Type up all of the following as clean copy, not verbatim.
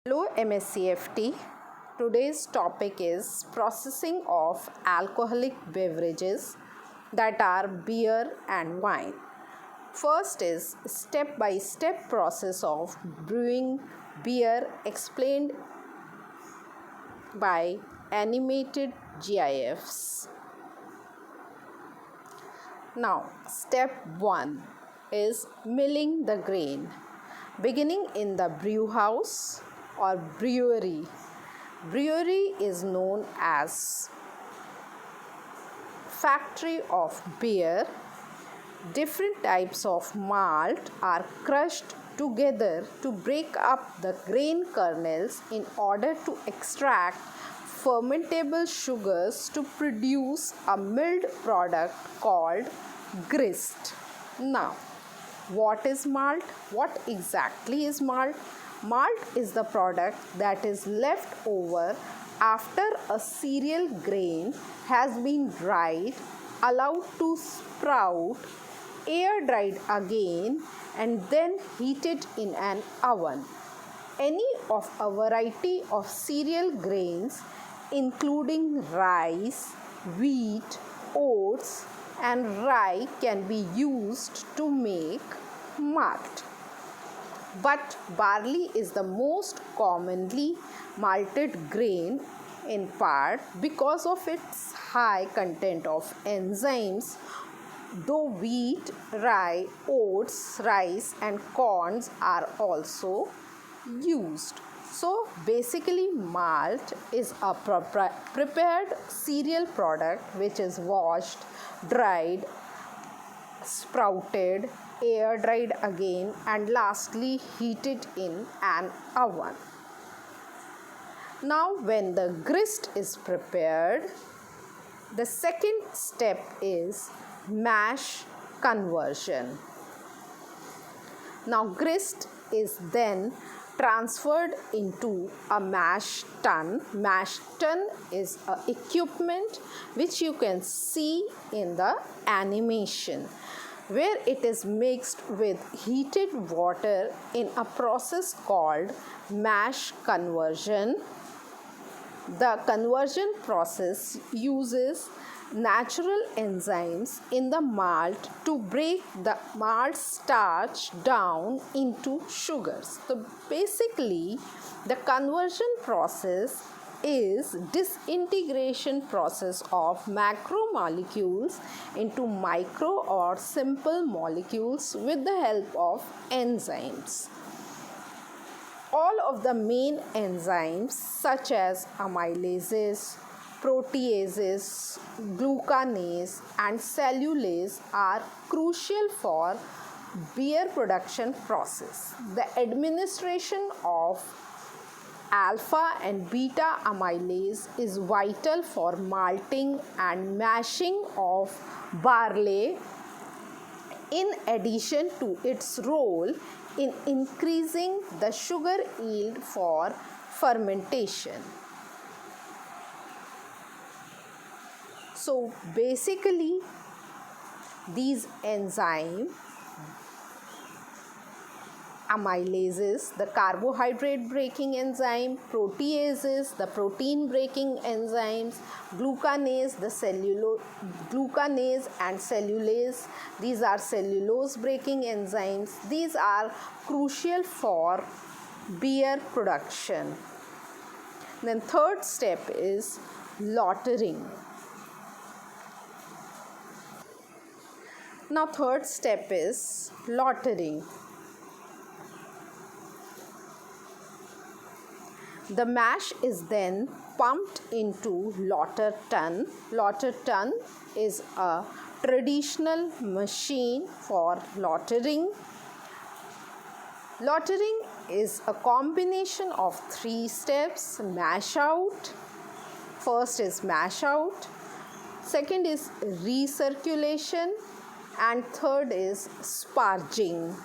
Hello MSCFT. Today's topic is processing of alcoholic beverages that are beer and wine. First is step-by-step process of brewing beer explained by animated GIFs. Now, step 1 is milling the grain. Beginning in the brew house or brewery. Brewery is known as factory of beer. Different types of malt are crushed together to break up the grain kernels in order to extract fermentable sugars to produce a milled product called grist. Now, what is malt? What exactly is malt? Malt is the product that is left over after a cereal grain has been dried, allowed to sprout, air dried again, and then heated in an oven. Any of a variety of cereal grains, including rice, wheat, oats, and rye, can be used to make malt. But barley is the most commonly malted grain, in part because of its high content of enzymes, though wheat, rye, oats, rice, and corns are also used. So basically, malt is a prepared cereal product which is washed, dried, sprouted, air dried again, and lastly heated in an oven. Now, when the grist is prepared, the second step is mash conversion. Now, grist is then transferred into a mash tun. Mash tun is an equipment which you can see in the animation, where it is mixed with heated water in a process called mash conversion. The conversion process uses natural enzymes in the malt to break the malt starch down into sugars. So basically, the conversion process is disintegration process of macromolecules into micro or simple molecules with the help of enzymes. All of the main enzymes such as amylases, proteases, glucanase, and cellulase are crucial for beer production process. The administration of alpha and beta amylase is vital for malting and mashing of barley, in addition to its role in increasing the sugar yield for fermentation. So basically, these enzymes, amylases, the carbohydrate breaking enzyme, proteases, the protein breaking enzymes, glucanase, the glucanase and cellulase, these are cellulose breaking enzymes. These are crucial for beer production. Then third step is lautering. Now third step is lautering. The mash is then pumped into lauter tun. Lauter tun is a traditional machine for lautering. Lautering is a combination of 3 steps: mash out. First is mash out. Second is recirculation. And third is sparging.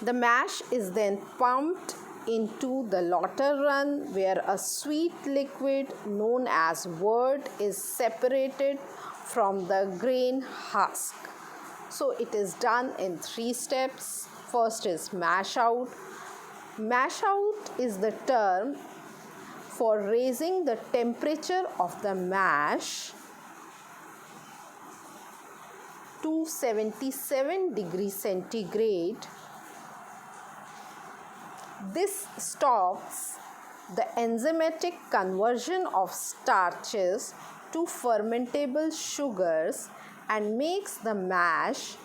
The mash is then pumped into the lauter run, where a sweet liquid known as wort is separated from the grain husk. So it is done in 3 steps. First is mash out, Mash out is the term for raising the temperature of the mash to 77 degrees centigrade. This stops the enzymatic conversion of starches to fermentable sugars and makes the mash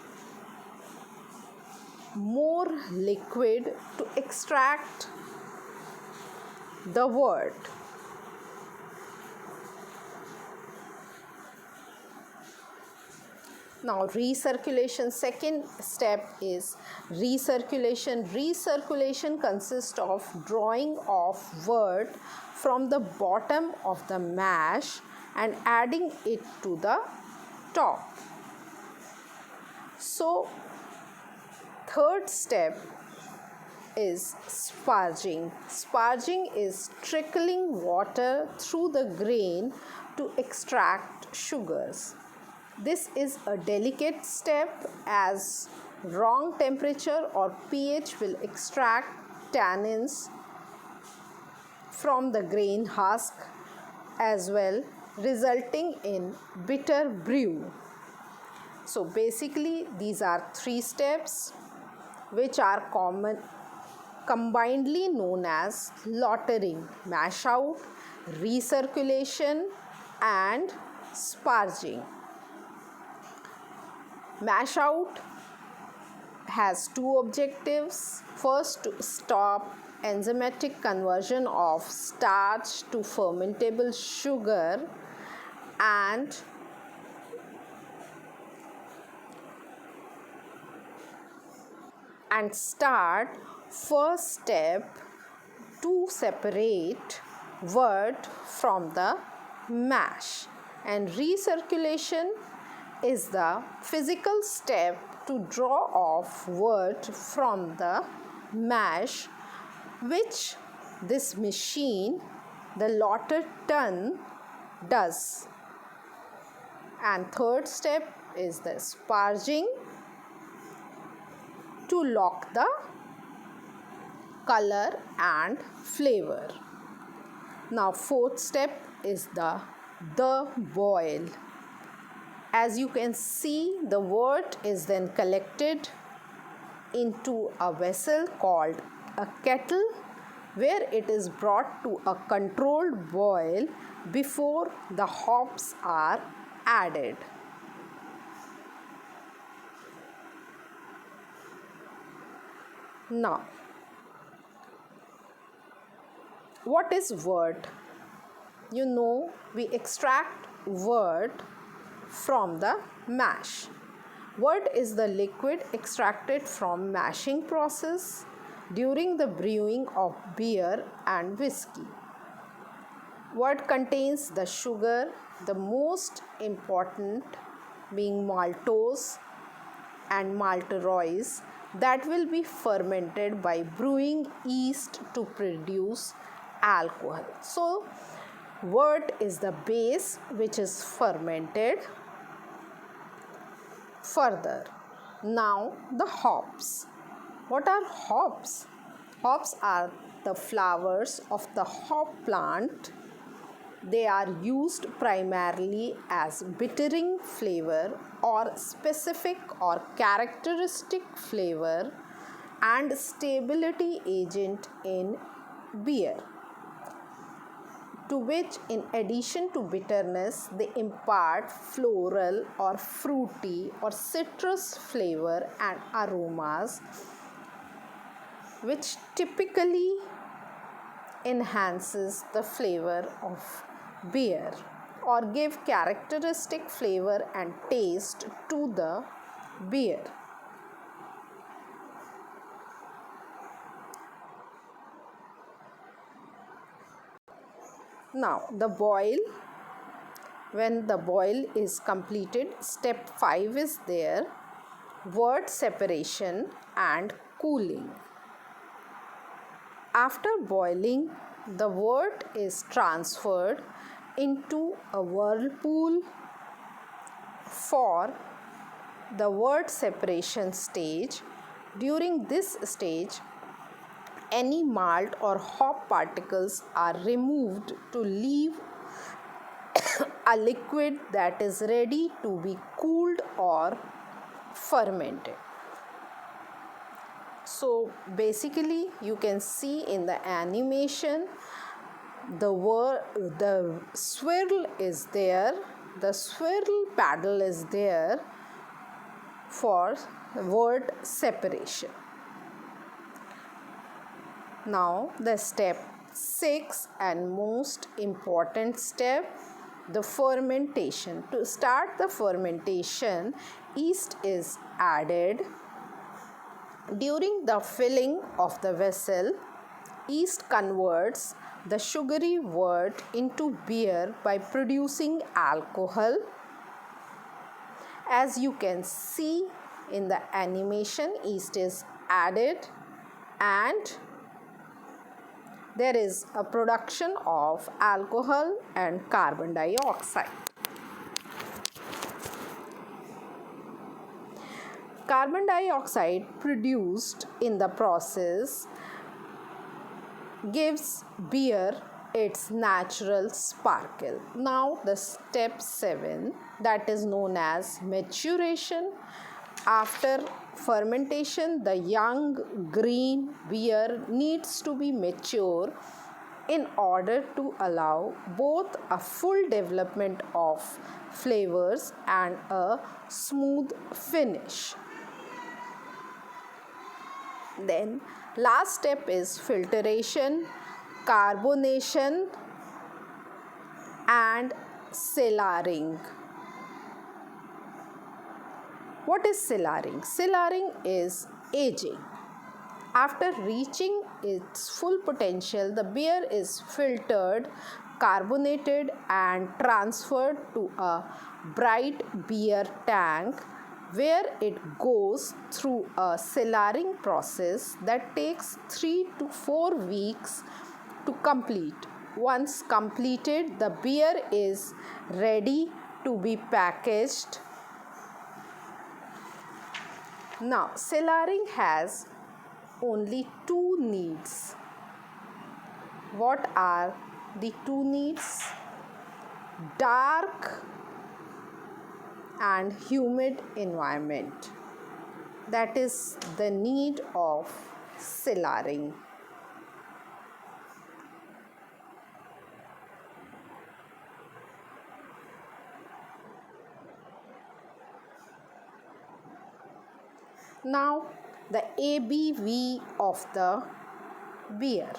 more liquid to extract the wort. Now recirculation, second step is recirculation. Recirculation consists of drawing of wort from the bottom of the mash and adding it to the top. So third step is sparging. Sparging is trickling water through the grain to extract sugars. This is a delicate step as wrong temperature or pH will extract tannins from the grain husk as well, resulting in bitter brew. So basically these are three steps which are combinedly known as lautering: mash out, recirculation and sparging. Mash out has two objectives. First, to stop enzymatic conversion of starch to fermentable sugar, and start first step to separate wort from the mash. And recirculation is the physical step to draw off wort from the mash, which this machine, the lauter tun, does. And third step is the sparging to lock the color and flavor. Now fourth step is the boil. As you can see, the wort is then collected into a vessel called a kettle, where it is brought to a controlled boil before the hops are added. Now, what is wort? You know, we extract wort from the mash. Wort is the liquid extracted from mashing process during the brewing of beer and whiskey. Wort contains the sugar, the most important being maltose and maltose, that will be fermented by brewing yeast to produce alcohol. So wort is the base which is fermented further. Now the hops. What are hops? Hops are the flowers of the hop plant. They are used primarily as bittering flavor or specific or characteristic flavor and stability agent in beer, to which in addition to bitterness they impart floral or fruity or citrus flavor and aromas, which typically enhances the flavor of beer or give characteristic flavor and taste to the beer. Now the boil. When the boil is completed, step 5 is there: wort separation and cooling. After boiling, the wort is transferred into a whirlpool for the wort separation stage. During this stage, any malt or hop particles are removed to leave a liquid that is ready to be cooled or fermented. So basically you can see in the animation the swirl is there, the swirl paddle is there for wort separation. Now the step 6 and most important step, the fermentation. To start the fermentation, yeast is added. During the filling of the vessel, yeast converts the sugary wort into beer by producing alcohol. As you can see in the animation, yeast is added and there is a production of alcohol and carbon dioxide. Carbon dioxide produced in the process gives beer its natural sparkle. Now the step 7, that is known as maturation. After fermentation, the young green beer needs to be mature in order to allow both a full development of flavors and a smooth finish. Then last step is filtration, carbonation and cellaring. What is cellaring? Cellaring is aging. After reaching its full potential, the beer is filtered, carbonated and transferred to a bright beer tank where it goes through a cellaring process that takes 3 to 4 weeks to complete. Once completed, the beer is ready to be packaged. Now, cellaring has only 2 needs. What are the 2 needs? Dark and humid environment. That is the need of cellaring. Now the ABV of the beer.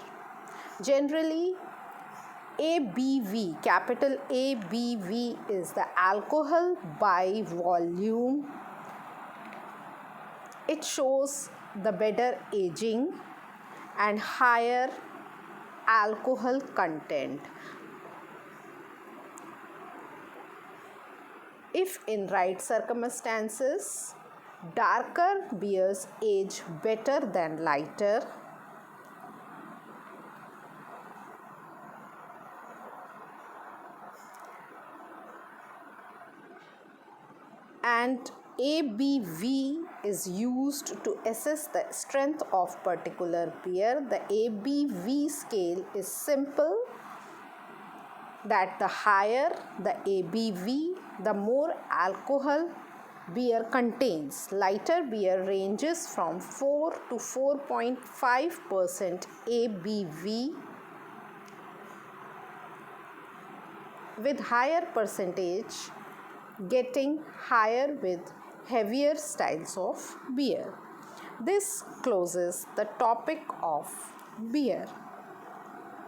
Generally, ABV, capital ABV is the alcohol by volume. It shows the better aging and higher alcohol content. If in right circumstances, darker beers age better than lighter. And ABV is used to assess the strength of particular beer. The ABV scale is simple, that the higher the ABV, the more alcohol beer contains. Lighter beer ranges from 4 to 4.5% ABV, with higher percentage getting higher with heavier styles of beer. This closes the topic of beer.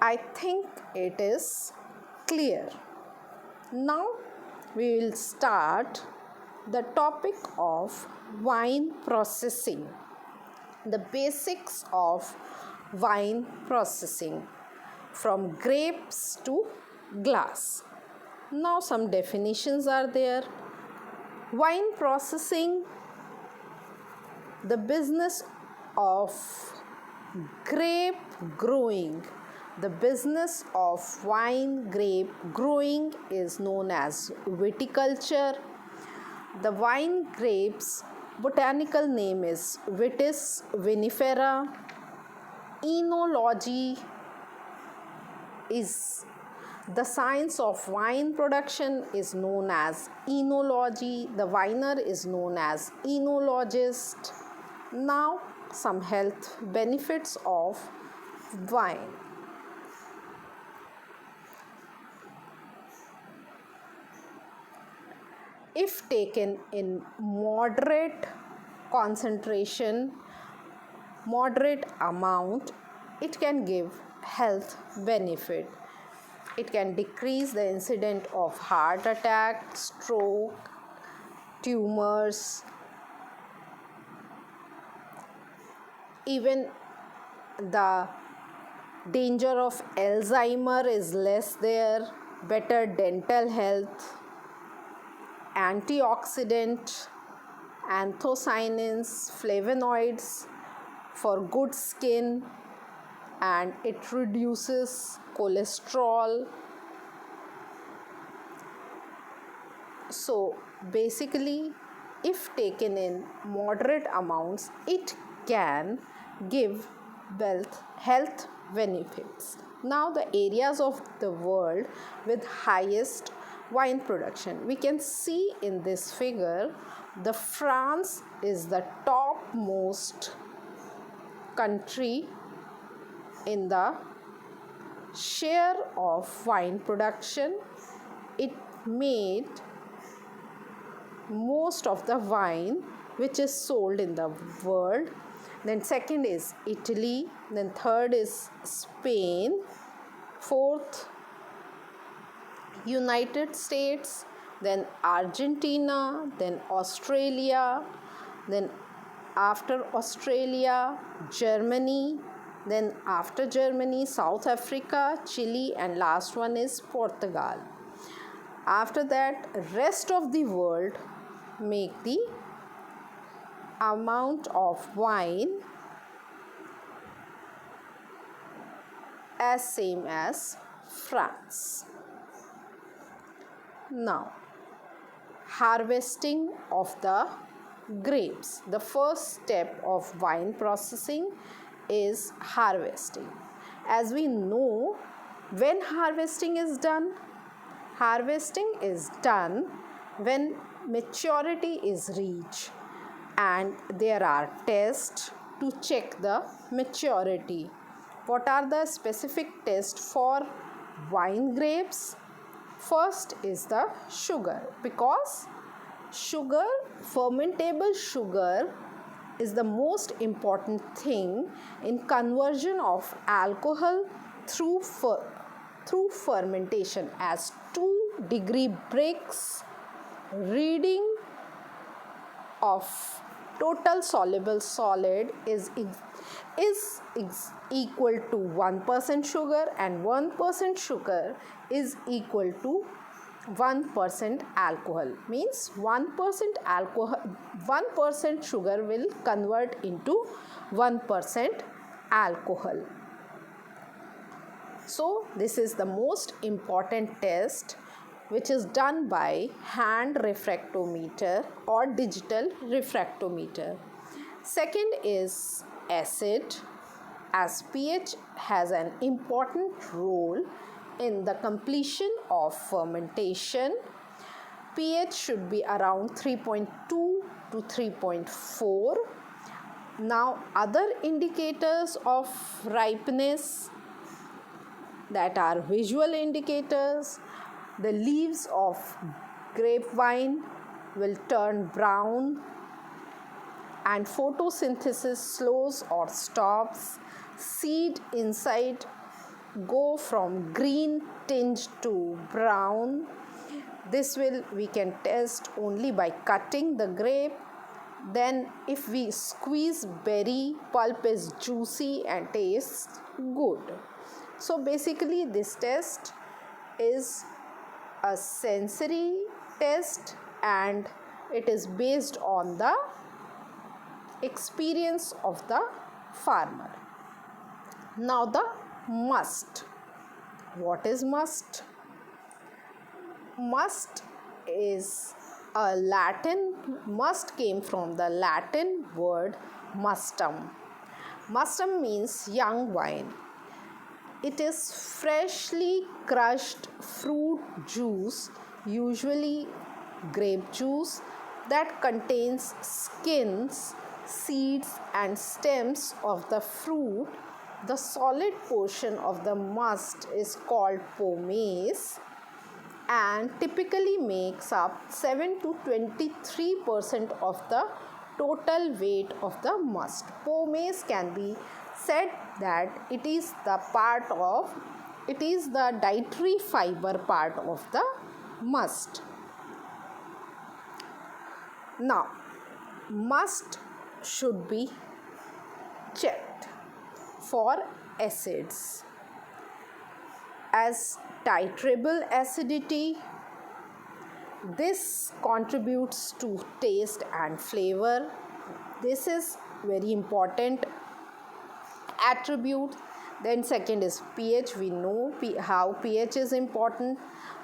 I think it is clear. Now we will start the topic of wine processing. The basics of wine processing from grapes to glass. Now some definitions are there. Wine processing, the business of grape growing. The business of wine grape growing is known as viticulture. The wine grapes botanical name is Vitis vinifera. enology is the science of wine production is known as enology. The viner is known as enologist. Now, some health benefits of wine. If taken in moderate concentration, moderate amount, it can give health benefit. It can decrease the incidence of heart attack, stroke, tumors. Even the danger of Alzheimer is less there. Better dental health, antioxidant, anthocyanins, flavonoids for good skin, and it reduces cholesterol. So basically, if taken in moderate amounts, it can give health benefits. Now, the areas of the world with highest wine production. We can see in this figure, the France is the topmost country in the share of wine production. It made most of the wine which is sold in the world. Then second is Italy, then third is Spain, fourth United States, then Argentina, then Australia, then after Australia, Germany, then after Germany, South Africa, Chile, and last one is Portugal. After that, rest of the world make the amount of wine as same as France. Now, harvesting of the grapes. The first step of wine processing is harvesting. As we know, when harvesting is done? Harvesting is done when maturity is reached, and there are tests to check the maturity. What are the specific tests for wine grapes? First is the sugar, because sugar, fermentable sugar, is the most important thing in conversion of alcohol through fermentation, as 2-degree Brix reading of total soluble solid is equal to 1% sugar, and 1% sugar is equal to 1% alcohol. Means 1% alcohol, 1% sugar will convert into 1% alcohol. So this is the most important test, which is done by hand refractometer or digital refractometer. Second is acid, as pH has an important role in the completion of fermentation. pH should be around 3.2 to 3.4. Now, other indicators of ripeness, that are visual indicators. The leaves of grapevine will turn brown, and photosynthesis slows or stops. Seed inside go from green tinge to brown. This we can test only by cutting the grape. Then if we squeeze berry, pulp is juicy and tastes good. So basically this test is a sensory test, and it is based on the experience of the farmer. Now the must. What is must? Must is a Latin, must came from the Latin word mustum. Mustum means young wine. It is freshly crushed fruit juice, usually grape juice, that contains skins, seeds, and stems of the fruit. The solid portion of the must is called pomace and typically makes up 7 to 23% of the total weight of the must. Pomace can be said that it is the dietary fiber part of the must. Now, must should be checked for acids as titrable acidity. This contributes to taste and flavor. This is very important attribute. Then second is pH. We know how pH is important.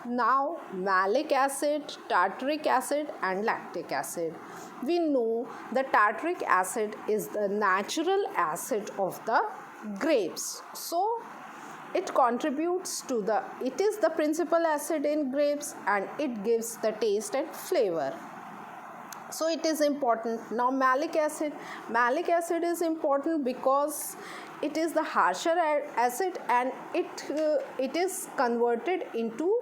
Now malic acid, tartaric acid and lactic acid. We know the tartaric acid is the natural acid of the grapes. So it contributes to it is the principal acid in grapes and it gives the taste and flavor. So it is important. Now malic acid is important because it is the harsher acid and it is converted into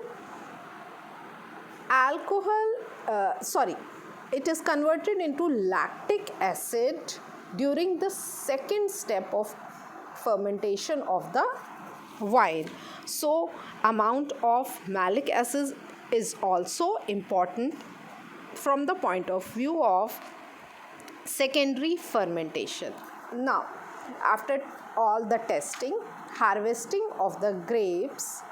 it is converted into lactic acid during the second step of fermentation of the wine. So amount of malic acid is also important from the point of view of secondary fermentation. Now, after all the testing, harvesting of the grapes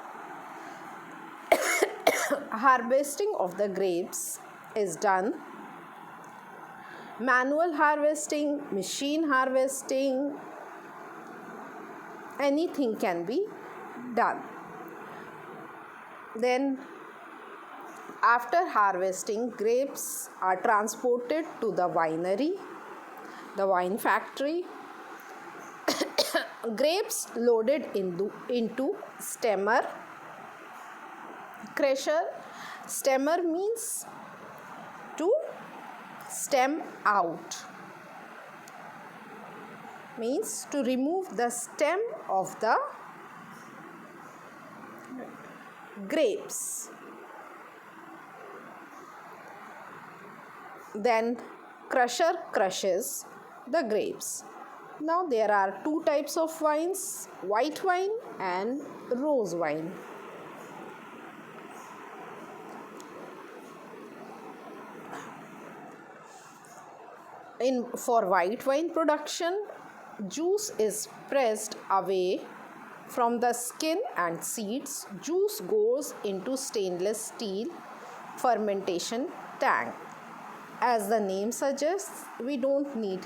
is done. Manual harvesting, machine harvesting, anything can be done. Then after harvesting, grapes are transported to the winery, the wine factory. Grapes loaded into stemmer, crusher. Stemmer means to stem out, means to remove the stem of the grapes. Then crusher crushes the grapes. Now there are two types of wines, white wine and rose wine. For white wine production, juice is pressed away from the skin and seeds. Juice goes into stainless steel fermentation tank. As the name suggests, we don't need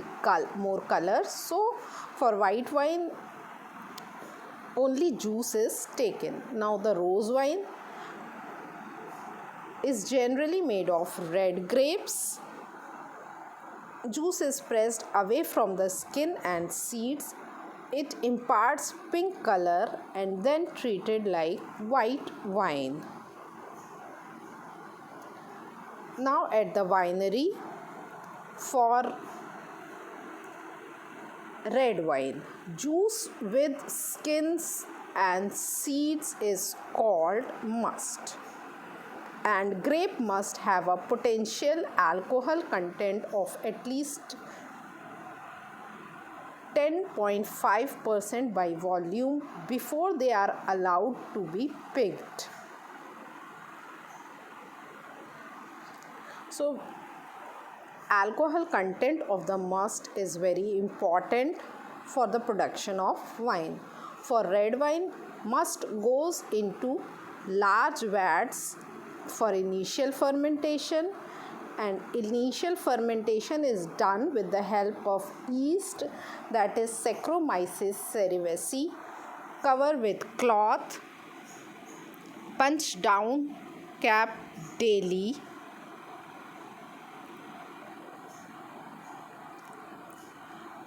more color. So for white wine, only juice is taken. Now the rose wine is generally made of red grapes. Juice is pressed away from the skin and seeds. It imparts pink color and then treated like white wine. Now at the winery, for red wine, juice with skins and seeds is called must. And grape must have a potential alcohol content of at least 10.5% by volume before they are allowed to be picked. So alcohol content of the must is very important for the production of wine. For red wine, must goes into large vats for initial fermentation, and initial fermentation is done with the help of yeast, that is Saccharomyces cerevisiae. Cover with cloth, punch down cap daily.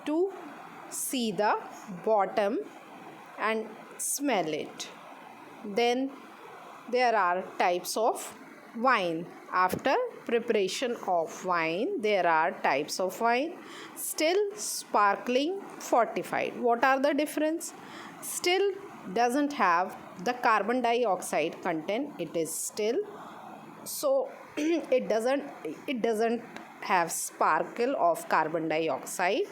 To see the bottom and smell it. Then there are types of wine. After preparation of wine, there are types of wine. Still, sparkling, fortified. What are the difference? Still doesn't have the carbon dioxide content. It is still, so it doesn't have sparkle of carbon dioxide.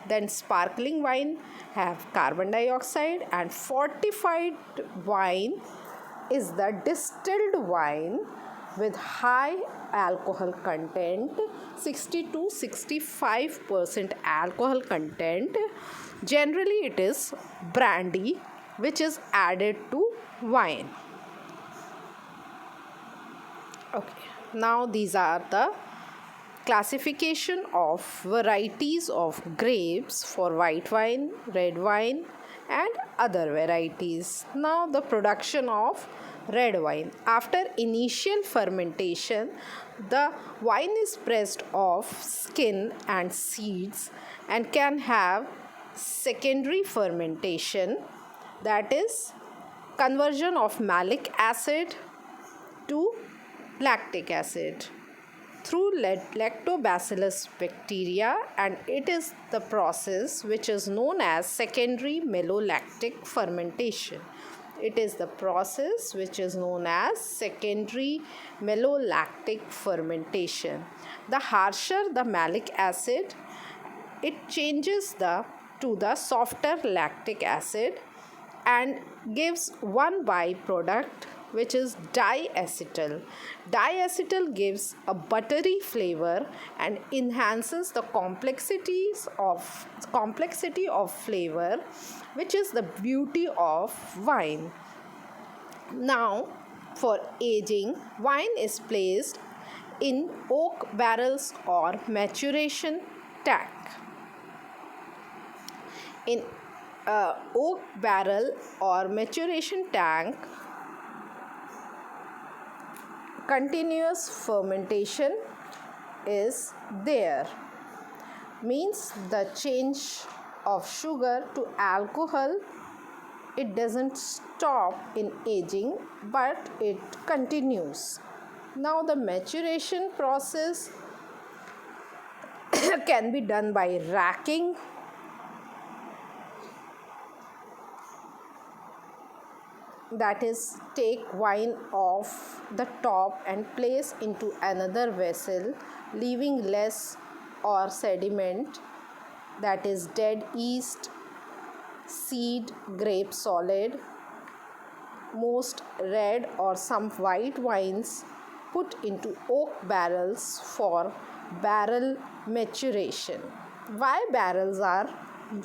Then sparkling wine have carbon dioxide, and fortified wine is the distilled wine with high alcohol content, 60 to 65% alcohol content. Generally it is brandy which is added to wine. Okay, now these are the classification of varieties of grapes for white wine, red wine and other varieties. Now the production of red wine. After initial fermentation, the wine is pressed off skin and seeds and can have secondary fermentation, that is conversion of malic acid to lactic acid through lactobacillus bacteria, and it is the process which is known as secondary malolactic fermentation. It is the process which is known as secondary malolactic fermentation. The harsher the malic acid, it changes to the softer lactic acid and gives one byproduct which is diacetyl. Diacetyl gives a buttery flavor and enhances the complexity of flavor, which is the beauty of wine. Now, for aging, wine is placed in oak barrels or maturation tank. In oak barrel or maturation tank, continuous fermentation is there. Means the change of sugar to alcohol, it doesn't stop in aging but it continues. Now the maturation process can be done by racking, that is take wine off the top and place into another vessel, leaving less or sediment, that is dead yeast, seed, grape solid. Most red or some white wines put into oak barrels for barrel maturation. Why barrels are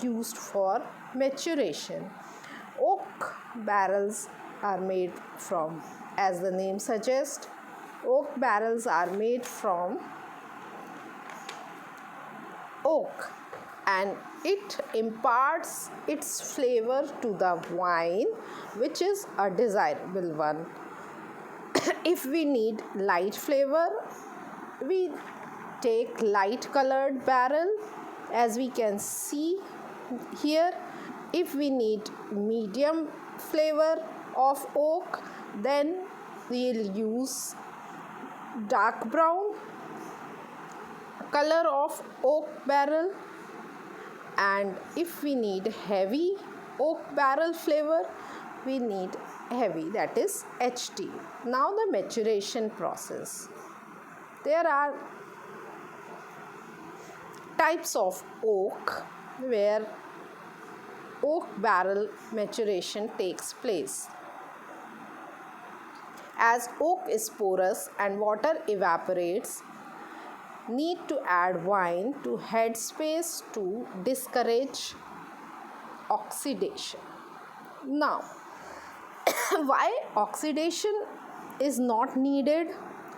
used for maturation? Oak barrels are made from, as the name suggests, oak barrels are made from oak, and it imparts its flavor to the wine, which is a desirable one. If we need light flavor, we take light colored barrel, as we can see here. If we need medium flavor of oak, then we'll use dark brown color of oak barrel. And if we need heavy oak barrel flavor, we need heavy, that is HT. Now the maturation process. There are types of oak where oak barrel maturation takes place. As oak is porous and water evaporates, need to add wine to headspace to discourage oxidation. Now, why oxidation is not needed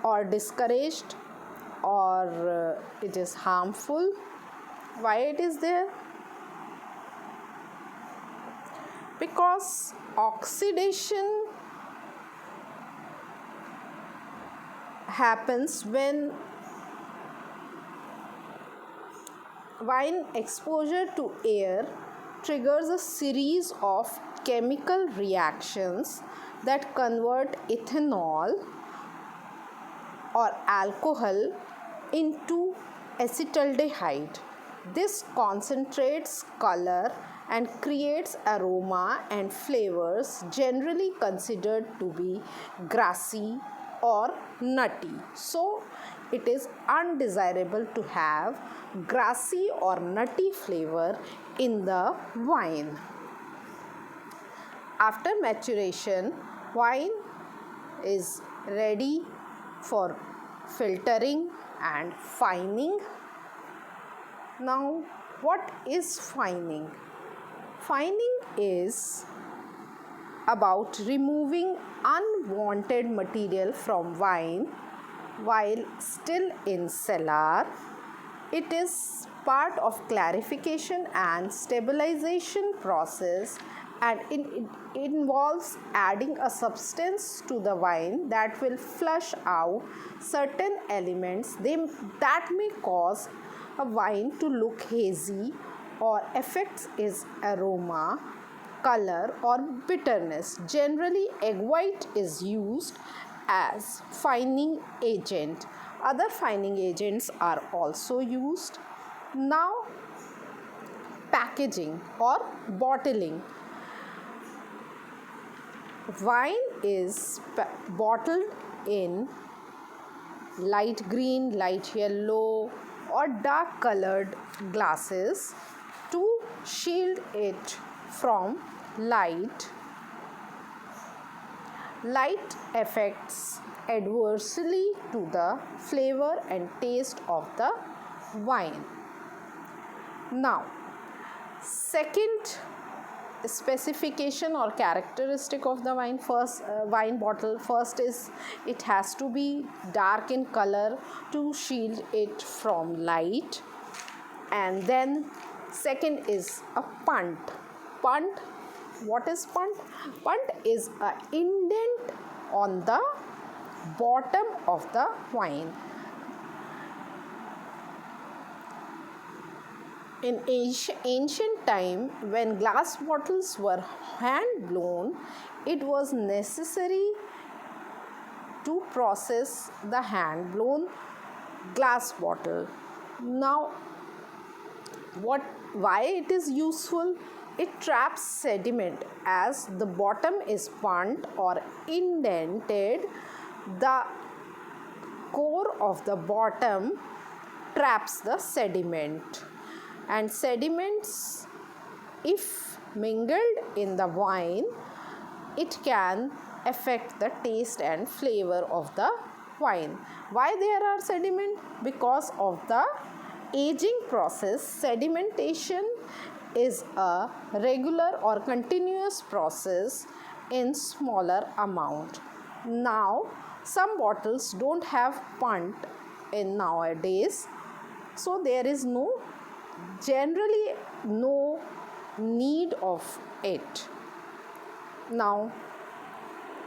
or discouraged or it is harmful? Why it is there? Because oxidation happens when wine exposure to air triggers a series of chemical reactions that convert ethanol or alcohol into acetaldehyde. This concentrates color and creates aroma and flavors generally considered to be grassy or nutty. So, it is undesirable to have grassy or nutty flavor in the wine. After maturation, wine is ready for filtering and fining. Now, what is fining? Fining is about removing unwanted material from wine while still in cellar. It is part of clarification and stabilization process, and it involves adding a substance to the wine that will flush out certain elements that may cause a wine to look hazy or affects its aroma, color or bitterness. Generally, egg white is used as fining agent. Other fining agents are also used. Now, packaging or bottling. Wine is bottled in light green, light yellow or dark colored glasses to shield it from light. Light affects adversely to the flavor and taste of the wine. Now, second specification or characteristic of the wine bottle. First is it has to be dark in color to shield it from light, and then second is a punt. What is punt? Punt is an indent on the bottom of the wine. In ancient time, when glass bottles were hand blown, it was necessary to process the hand blown glass bottle. Now, why it is useful? It traps sediment. As the bottom is punt or indented, the core of the bottom traps the sediment, and sediments, if mingled in the wine, it can affect the taste and flavor of the wine. Why there are sediment? Because of the aging process. Sedimentation is a regular or continuous process in smaller amount. Now, some bottles don't have punt in nowadays, so there is generally no need of it. Now,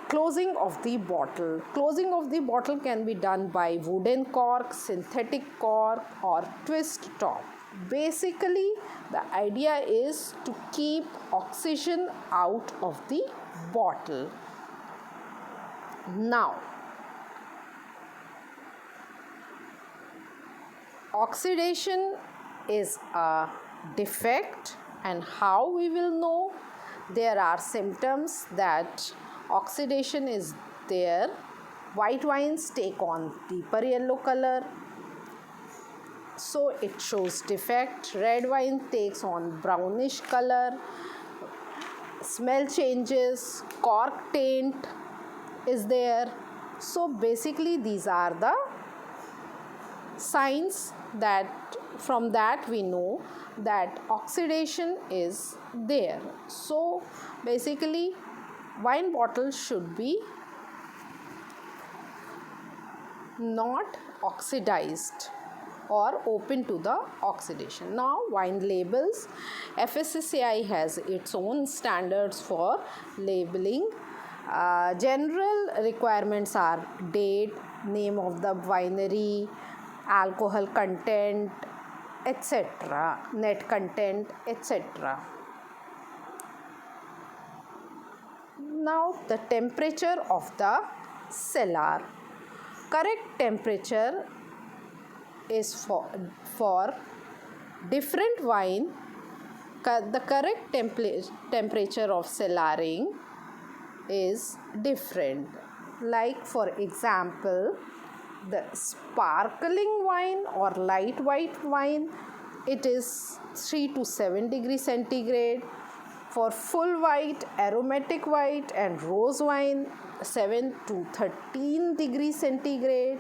closing of the bottle. Closing of the bottle can be done by wooden cork, synthetic cork or twist top. Basically, the idea is to keep oxygen out of the bottle. Now, oxidation is a defect, and how we will know? There are symptoms that oxidation is there. White wines take on deeper yellow color, so it shows defect. Red wine takes on brownish color, smell changes, cork taint is there. So basically these are the signs that from that we know that oxidation is there. So basically wine bottles should be not oxidized or open to the oxidation. Now, wine labels. FSSAI has its own standards for labeling. General requirements are date, name of the winery, alcohol content, etc., net content, etc. Now the temperature of the cellar. Correct temperature is for different wine. The correct temperature of cellaring is different. Like for example, the sparkling wine or light white wine, it is 3 to 7 degrees centigrade. For full white, aromatic white and rose wine, 7 to 13 degrees centigrade.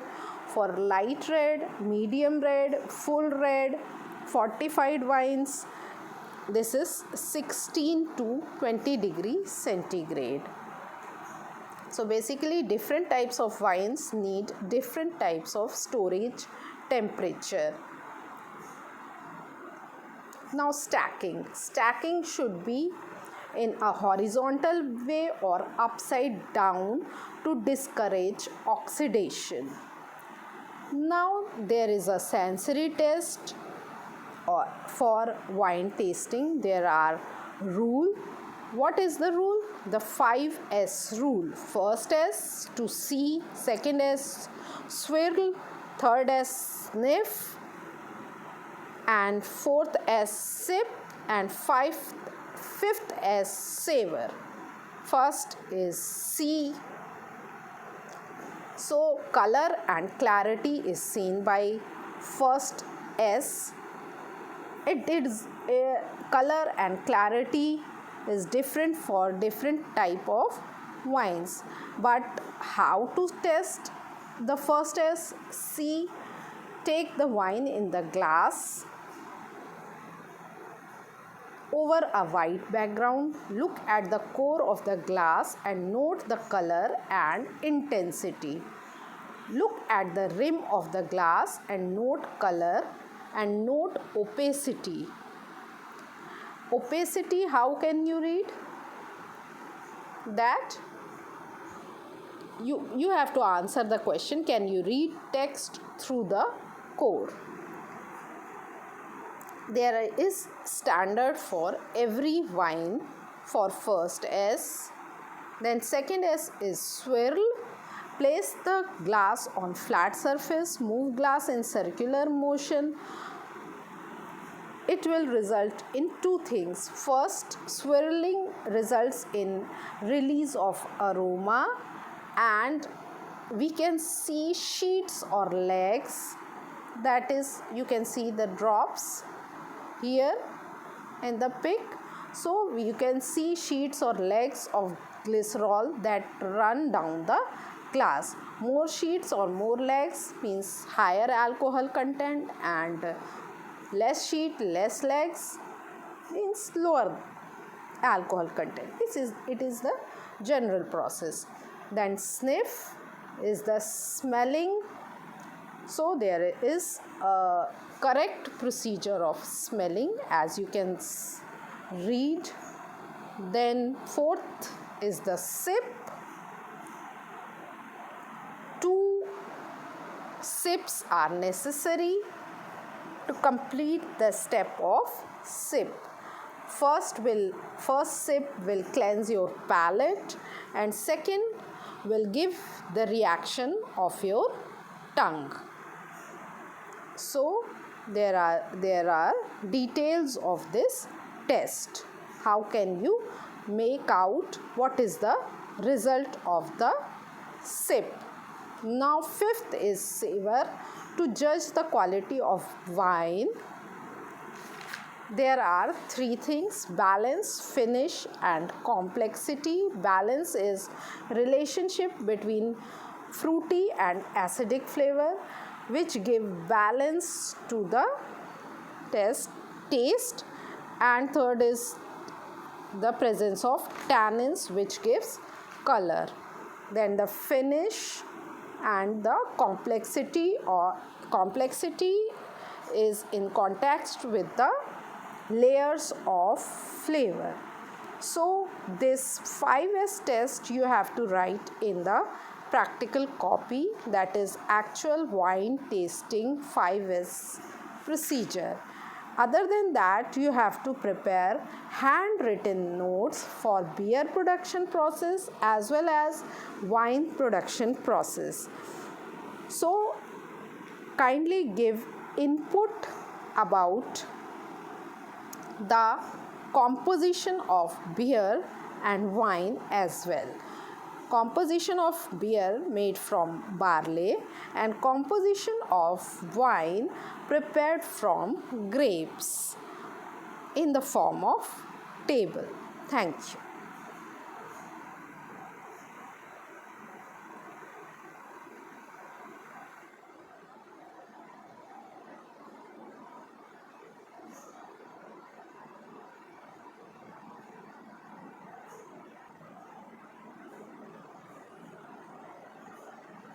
For light red, medium red, full red, fortified wines, this is 16 to 20 degrees centigrade. So basically different types of wines need different types of storage temperature. Now stacking. Stacking should be in a horizontal way or upside down to discourage oxidation. Now there is a sensory test for wine tasting. There are rule. What is the rule? The 5S rule. First S to see, second S swirl, third S sniff, and fourth S sip, and fifth S savor. First is see. So color and clarity is seen by first S. It is color and clarity is different for different type of wines. But how to test the first S? See, take the wine in the glass over a white background. Look at the core of the glass and note the color and intensity. Look at the rim of the glass and note color and note opacity. Opacity, how can you read? That you have to answer the question, can you read text through the core? There is standard for every wine. For first S, then second S is swirl. Place the glass on flat surface, move glass in circular motion. It will result in two things. First, swirling results in release of aroma, and we can see sheets or legs. That is, you can see the drops here in the pic. So you can see sheets or legs of glycerol that run down the glass. More sheets or more legs means higher alcohol content, and less sheet, less legs means lower alcohol content. It is the general process. Then sniff is the smelling. So there is a correct procedure of smelling, as you can read. Then fourth is the sip. 2 sips are necessary to complete the step of sip. First sip will cleanse your palate, and second will give the reaction of your tongue. So there are details of this test. How can you make out what is the result of the sip? Now fifth is savor. To judge the quality of wine, there are 3 things: balance, finish, and complexity. Balance is relationship between fruity and acidic flavor, which give balance to the taste. And third is the presence of tannins, which gives color. Then the finish and the complexity is in context with the layers of flavor. So this 5S test you have to write in the practical copy, that is actual wine tasting 5S procedure. Other than that, you have to prepare handwritten notes for beer production process as well as wine production process. So, kindly give input about the composition of beer and wine as well. Composition of beer made from barley and composition of wine prepared from grapes in the form of table. Thank you.